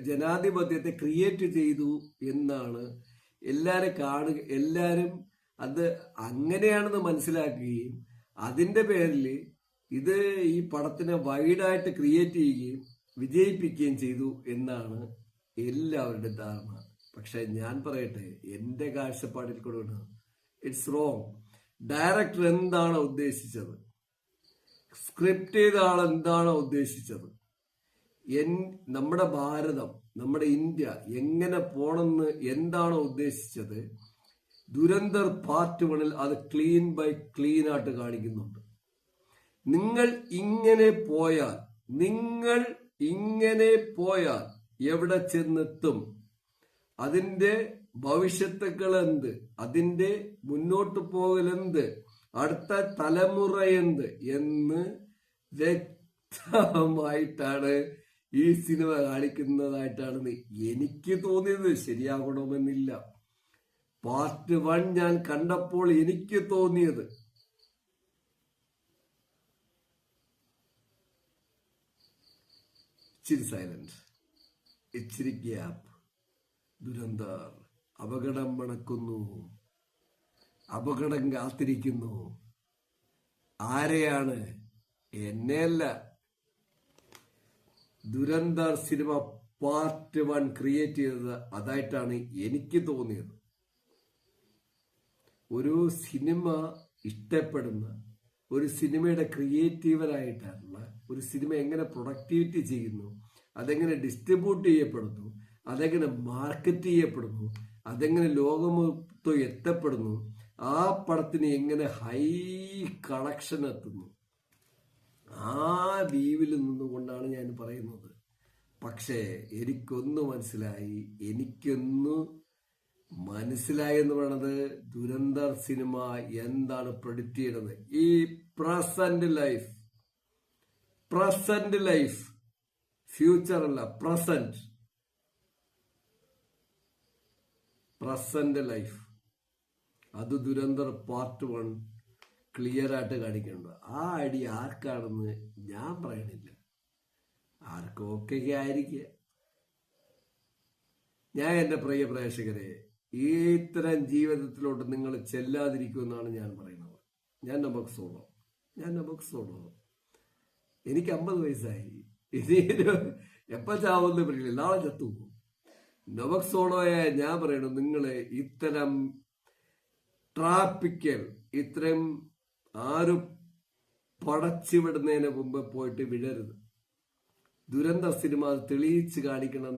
ജനാധിപത്യത്തെ ക്രിയേറ്റ് ചെയ്തു എന്നാണ് എല്ലാരും അത് അങ്ങനെയാണെന്ന് മനസ്സിലാക്കുകയും അതിന്റെ പേരിൽ ഇത് ഈ പടത്തിനെ വൈഡായിട്ട് ക്രിയേറ്റ് ചെയ്യുകയും വിജയിപ്പിക്കുകയും ചെയ്തു എന്നാണ് എല്ലാവരുടെ ധാരണ. പക്ഷെ ഞാൻ പറയട്ടെ, എന്റെ കാഴ്ചപ്പാടിൽ കൂടെ ഇറ്റ്സ് റോങ്. ഡയറക്ടർ എന്താണ് ഉദ്ദേശിച്ചത്, സ്ക്രിപ്റ്റ് ചെയ്ത ആൾ എന്താണോ ഉദ്ദേശിച്ചത്, നമ്മുടെ ഭാരതം, നമ്മുടെ ഇന്ത്യ എങ്ങനെ പോണെന്ന് എന്താണോ ഉദ്ദേശിച്ചത്, ദുരന്തർ പാർട്ട് 1 അത് ക്ലീൻ ബൈ ക്ലീൻ ആയിട്ട് കാണിക്കുന്നുണ്ട്. നിങ്ങൾ ഇങ്ങനെ പോയാൽ എവിടെ ചെന്നെത്തും, അതിന്റെ ഭവിഷ്യത്തുക്കൾ എന്ത്, അതിന്റെ മുന്നോട്ട് പോകലെന്ത്, അടുത്ത തലമുറ എന്ത് എന്ന് വ്യക്തമായിട്ടാണ് ഈ സിനിമ കാണിക്കുന്നതായിട്ടാണ് എനിക്ക് തോന്നിയത്. ശരിയാകണമെന്നില്ല. പാർട്ട് 1 ഞാൻ കണ്ടപ്പോൾ എനിക്ക് തോന്നിയത് ഇച്ചിരി സൈലന്റ്, ഇച്ചിരി ഗ്യാപ്പ്. ദുരന്തർ അപകടം മണക്കുന്നു, അപകടം കാത്തിരിക്കുന്നു. ആരെയാണ്? എന്നെയല്ല. ദുരന്തർ സിനിമ പാർട്ട് 1 ക്രിയേറ്റ് ചെയ്തത് അതായിട്ടാണ് എനിക്ക് തോന്നിയത്. ഒരു സിനിമ ഇഷ്ടപ്പെടുന്ന, ഒരു സിനിമയുടെ ക്രിയേറ്റീവറായിട്ടുള്ള ഒരു സിനിമ എങ്ങനെ പ്രൊഡക്ടിവിറ്റി ചെയ്യുന്നു, അതെങ്ങനെ ഡിസ്ട്രിബ്യൂട്ട് ചെയ്യപ്പെടുന്നു, അതെങ്ങനെ മാർക്കറ്റ് ചെയ്യപ്പെടുന്നു, അതെങ്ങനെ ലോകമൊത്ത് എത്തപ്പെടുന്നു, ആ പടത്തിന് എങ്ങനെ ഹൈ കളക്ഷൻ എത്തുന്നു, ആ വ്യൂവിൽ നിന്നുകൊണ്ടാണ് ഞാൻ പറയുന്നത്. പക്ഷേ എനിക്കൊന്ന് മനസ്സിലായി എന്ന് പറയുന്നത്, ദുരന്തർ സിനിമ എന്താണ് പ്രൊഡിക്റ്റ് ചെയ്യുന്നത്. ഈ പ്രസന്റ് ലൈഫ് ഫ്യൂച്ചർ അല്ല, പ്രസന്റ് ലൈഫ് അത് ദുരന്തർ പാർട്ട് 1 ക്ലിയർ ആയിട്ട് കാണിക്കുന്നുണ്ട്. ആ ഐഡിയ ആർക്കാണെന്ന് ഞാൻ പറയണില്ല, ആർക്കും ഒക്കെ ആയിരിക്കുക. ഞാൻ എന്റെ പ്രിയ പ്രേക്ഷകരെ, ഇത്തരം ജീവിതത്തിലോട്ട് നിങ്ങൾ ചെല്ലാതിരിക്കുമെന്നാണ് ഞാൻ പറയുന്നത്. ഞാൻ നമക് സോളോ. എനിക്ക് 50 വയസ്സായി. ഇനി എപ്പ ചാവുന്ന പറയില്ല, നാളെ ചത്തു. നമക് സോളോയെ ഞാൻ പറയണു, നിങ്ങള് ഇത്തരം ട്രാപ്പിക്കൽ, ഇത്തരം ആരും പടച്ചു വിടുന്നതിന് മുമ്പ് പോയിട്ട് വിടരുത്. ദുരന്ത സിനിമ തെളിയിച്ച് കാണിക്കണം.